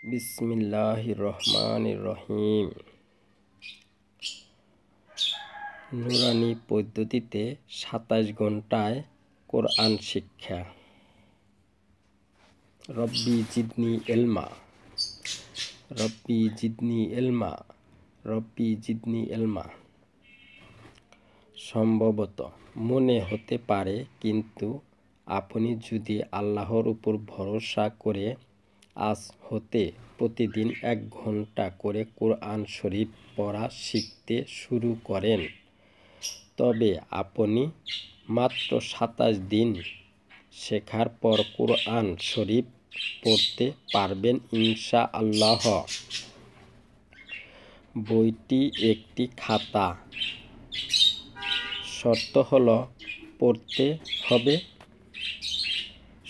বিসমিল্লাহির রহমানির রহিম। নুরানি পদ্ধতিতে ২৭ ঘন্টায় কোরআন শিক্ষা। রব্বি জিদনি ইলমা, রব্বি জিদনি ইলমা, রব্বি জিদনি ইলমা। সম্ভবত মনে হতে পারে, কিন্তু আপনি যদি আল্লাহর উপর ভরসা করে আজ হতে প্রতিদিন ১ ঘন্টা করে কোরআন শরীফ পড়া শিখতে শুরু করেন, তবে আপনি মাত্র ২৭ দিন শেখার পর কোরআন শরীফ পড়তে পারবেন ইনশাআল্লাহ। বইটি একটি খাতা। শর্ত হলো পড়তে হবে,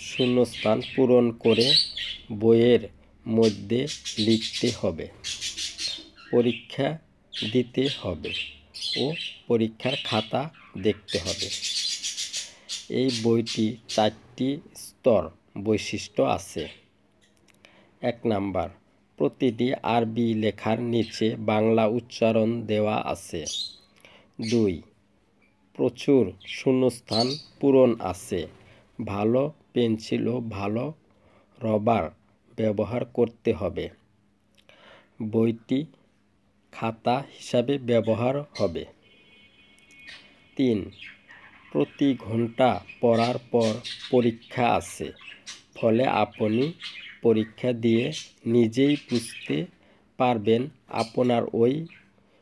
শূন্যস্থান পূরণ করে বইয়ের মধ্যে লিখতে হবে, পরীক্ষা দিতে হবে ও পরীক্ষার খাতা দেখতে হবে। এই বইটি ৪টি স্তর বৈশিষ্ট্য আছে। ১ নাম্বার, প্রতিটি আরবি লেখার নিচে বাংলা উচ্চারণ দেওয়া আছে। ২, প্রচুর শূন্যস্থান পূরণ আছে। ভালো পেন্সিল ও ভালো রবার ব্যবহার করতে হবে। বইটি খাতা হিসাবে ব্যবহার হবে। ৩, প্রতি ঘন্টা পড়ার পর পরীক্ষা আছে, ফলে আপনি পরীক্ষা দিয়ে নিজেই বুঝতে পারবেন আপনার ওই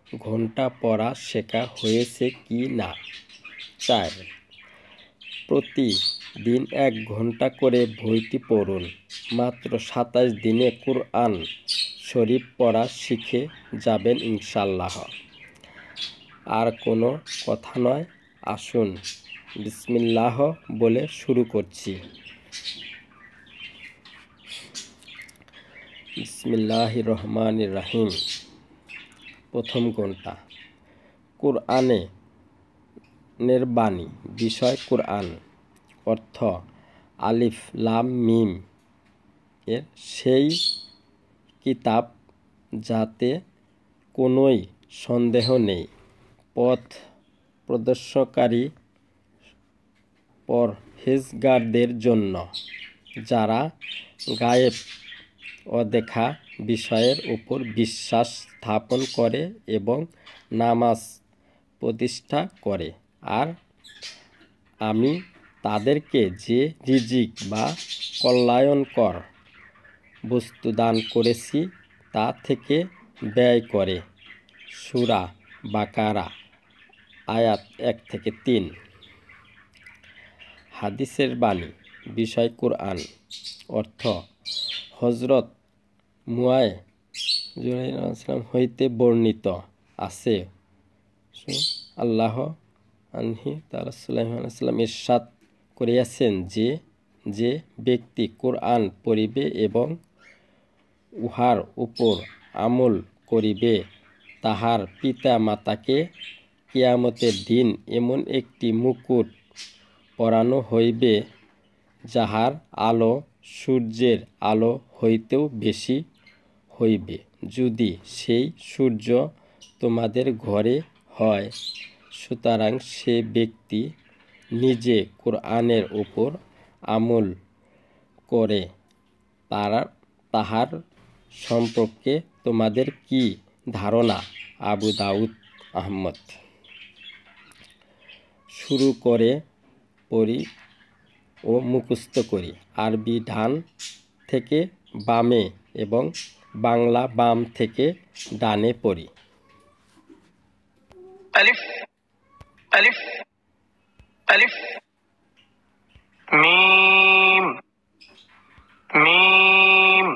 ঘন্টা পড়া শেখা হয়েছে কি না। ৪, প্রতিদিন ১ ঘন্টা করে বইটি পড়ুন। মাত্র ২৭ দিনে কোরআন শরীফ পড়া শিখে যাবেন ইনশাআল্লাহ। আর কোনো কথা নয়, আসুন বিসমিল্লাহ বলে শুরু করছি। বিসমিল্লাহির রহমানির রহিম। প্রথম ঘন্টা। কোরআনের বাণী। বিষয় কোরআন। অর্থ আলিফ লাম মিম এর সেই কিতাব যাতে কোনোই সন্দেহ নেই, পথ প্রদর্শনকারী পরহেজগারদের জন্য, যারা গায়েব অদেখা বিষয়ের উপর বিশ্বাস স্থাপন করে এবং নামাজ প্রতিষ্ঠা করে। আর আমি তাদেরকে যে রিজিক বা কল্যাণকর বস্তু দান করেছি তা থেকে ব্যয় করে। সূরা বাকারা আয়াত ১-৩। হাদিসের বাণী। বিষয় কোরআন। অর্থ হযরত মুয়ায হইতে বর্ণিত আছে, আল্লাহ আনহি তাআলা ইরশাদ করিয়াছেন যে, যে ব্যক্তি কোরআন পড়িবে এবং উহার উপর আমল করিবে, তাহার পিতা মাতাকে কিয়ামতের দিন এমন একটি মুকুট পরানো হইবে, যাহার আলো সূর্যের আলো হইতেও বেশি হইবে, যদি সেই সূর্য তোমাদের ঘরে হয়। সুতরাং সে ব্যক্তি নিজে কোরআনের উপর আমল করে, তাহার সম্পর্কে তোমাদের কি ধারণা? আবু দাউদ, আহমদ। শুরু করে পড়ি ও মুখস্থ করি। আরবি ডান থেকে বামে এবং বাংলা বাম থেকে ডানে পড়ি। আলিফ আলিফ আলিফ মিম মিম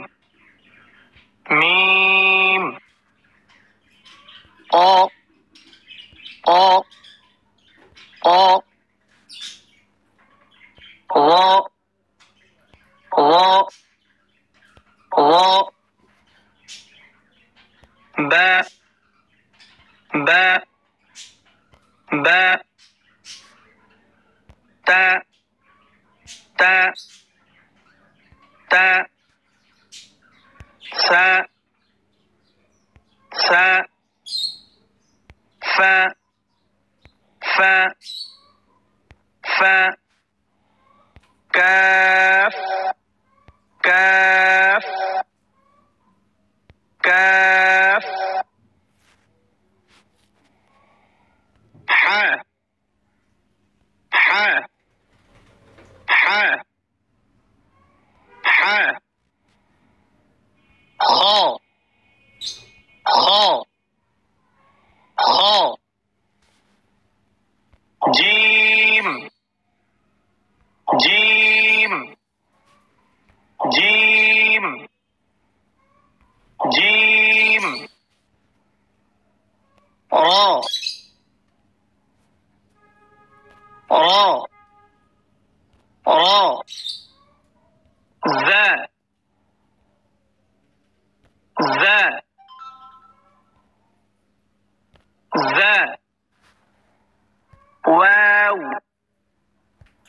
মিম ক ক ক র র র বা বা বা তা তা তা سا سا فا فا فا كاف كاف كاف حا حا حا حا خا خا خا جيم جيم جيم جيم را را را ذا ذا ذا واو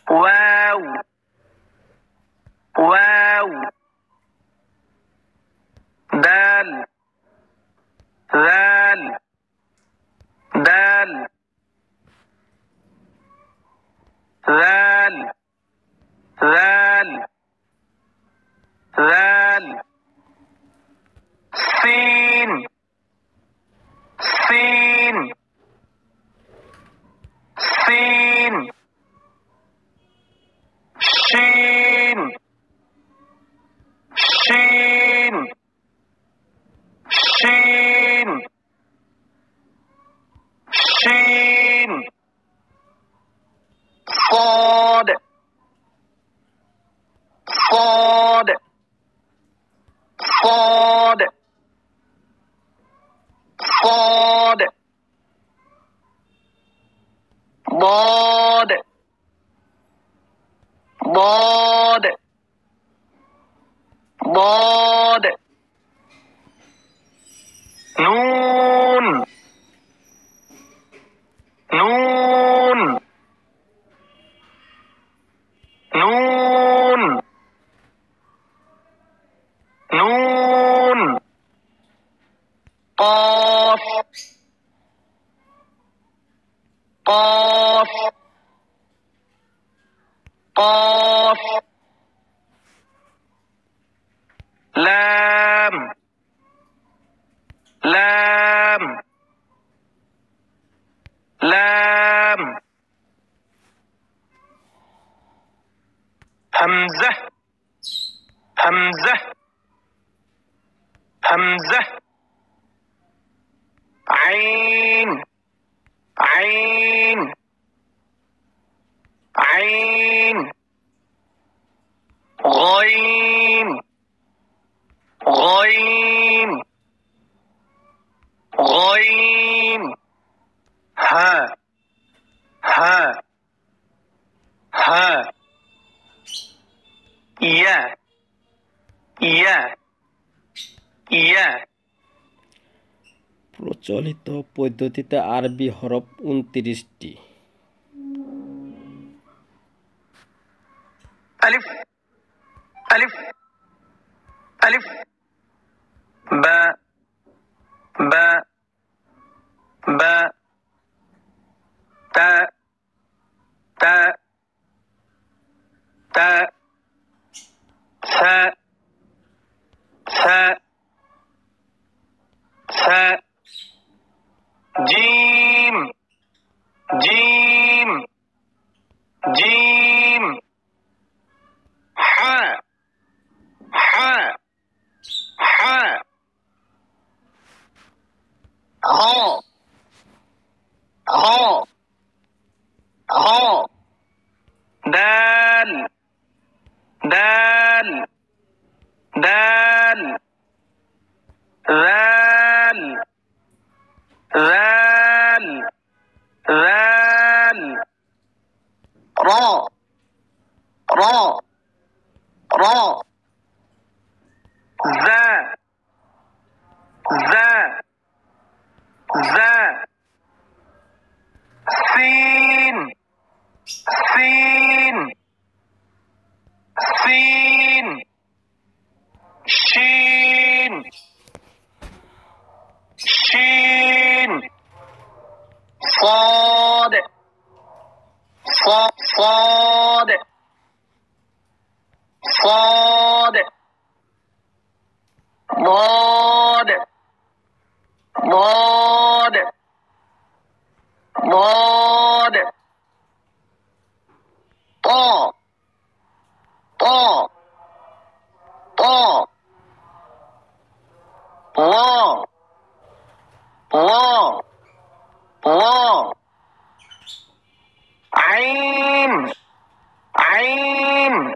واو واو دال ذال دال ذال ذال ذال سين سين سين شين شين شين شين صاد صاد صاد صاد ضاد ضاد ضاد نون نون نون نون قاف قاف قاف لام لام لام همزة همزة همزة عين عين عين غين غين غين ها ها ها يا يا يا প্রচলিত পদ্ধতিতে আরবি হরফ 29টি। ألف ألف ألف باء باء باء تاء تاء تاء ثاء ثاء ثاء جيم جيم جيم حاء حاء حاء خاء خاء خاء دال دال دال ذال ذال ذال را را را ذا ذا ذا ضاد ضاد ضاد طا طا طا ظا ظا ظا عين عين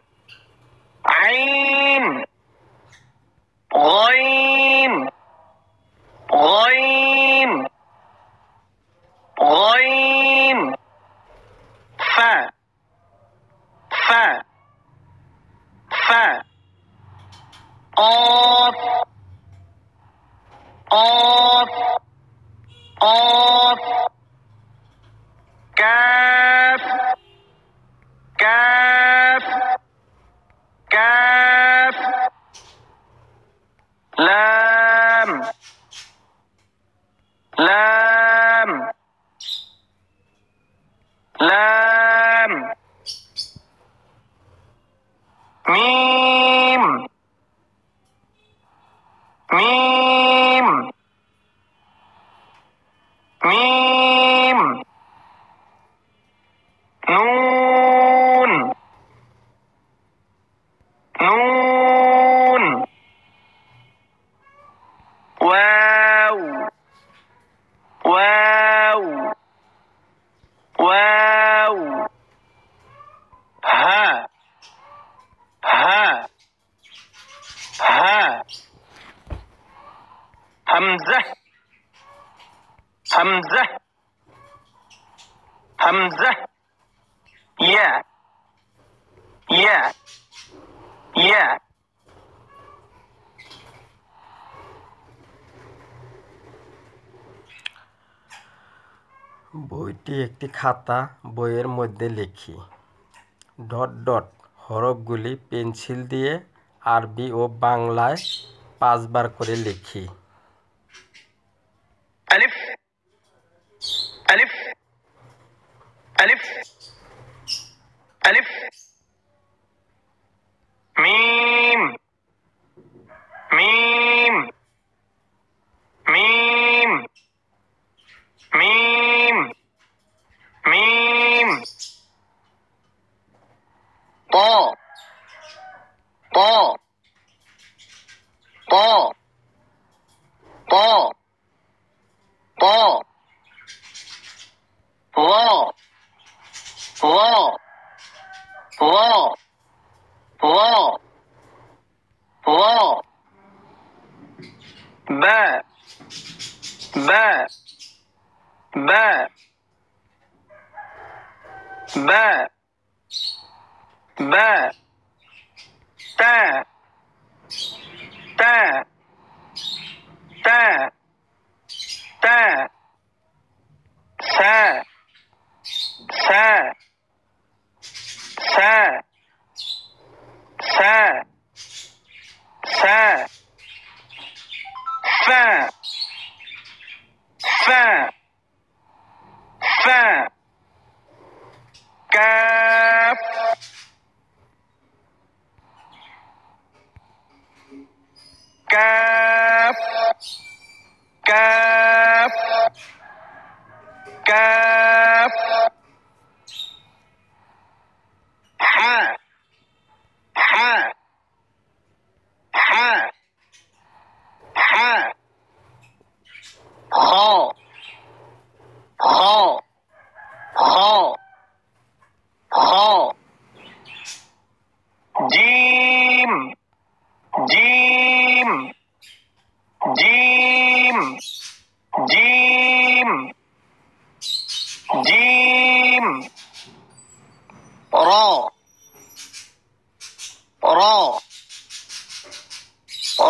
عين غين غين غين فا فا فا قاف قاف قاف كاف كاف كاف لام لام لام ميم ميم ميم نون نون واو واو واو ها ها ها همزة همزة همزة يا يا يا বইটি একটি খাতা, বইয়ের মধ্যে লিখি। ডট ডট হরফগুলি পেন্সিল দিয়ে আরবি ও বাংলায় 5 বার করে লিখি। ألف ألف ألف ألف ميم ميم ميم ميم ميم طا طا طا طا طا ظا ظا ظا ظا ظا باء باء باء باء باء تاء تاء تاء تاء ساء ساء ساء ساء ساء فاء فاء فاء كاف كاف كاف كاف حاء حاء حاء حاء خاء خاء خاء خاء جيم جيم جيم جيم جيم را را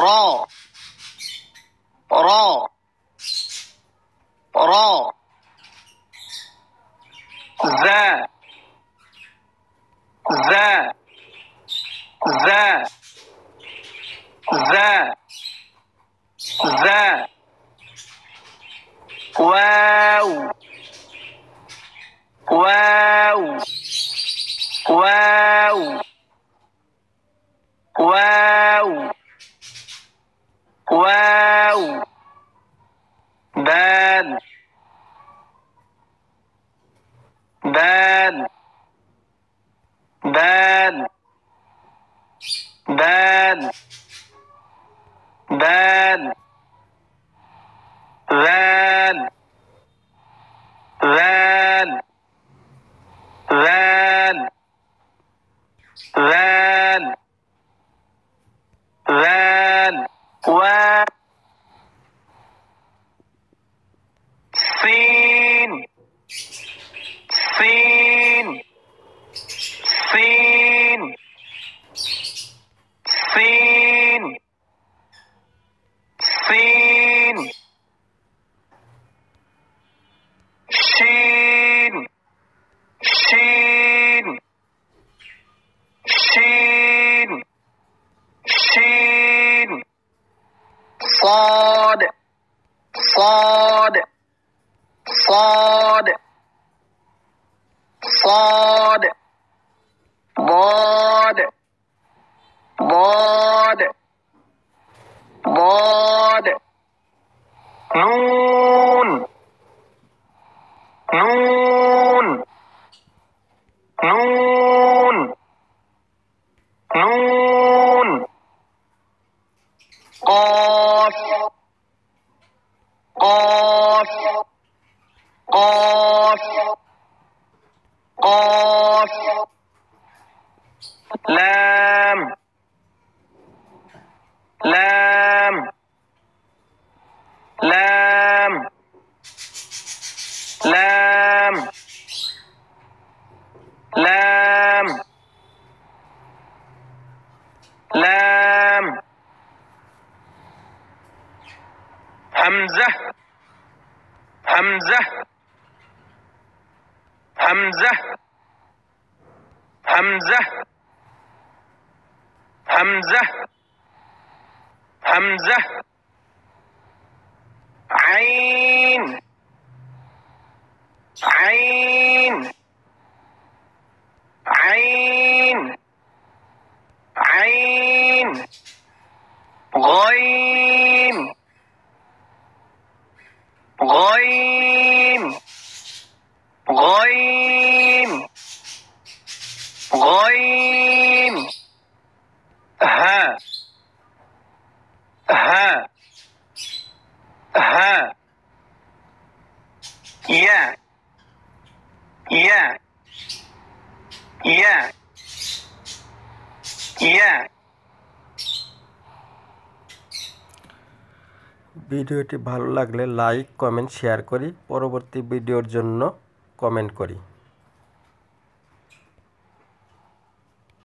را را را ذا ذا ذا ذا ذا واو واو واو واو واو دال دال دال دال دال ذال ذال ذال ذال ذال واو سين سين سين سين سين شين شين شين شين صاد صاد صاد صاد ضاد ضاد ضاد نون نون نون نون قاف قاف قاف قاف لام لام لام لام لام لام همزة همزة همزة همزة همزة همزة عين عين عين عين غين غين غين غين ها ها ها يا يا يا يا ভিডিওটি ভালো লাগলে লাইক কমেন্ট শেয়ার করি, পরবর্তী ভিডিওর জন্য কমেন্ট করি।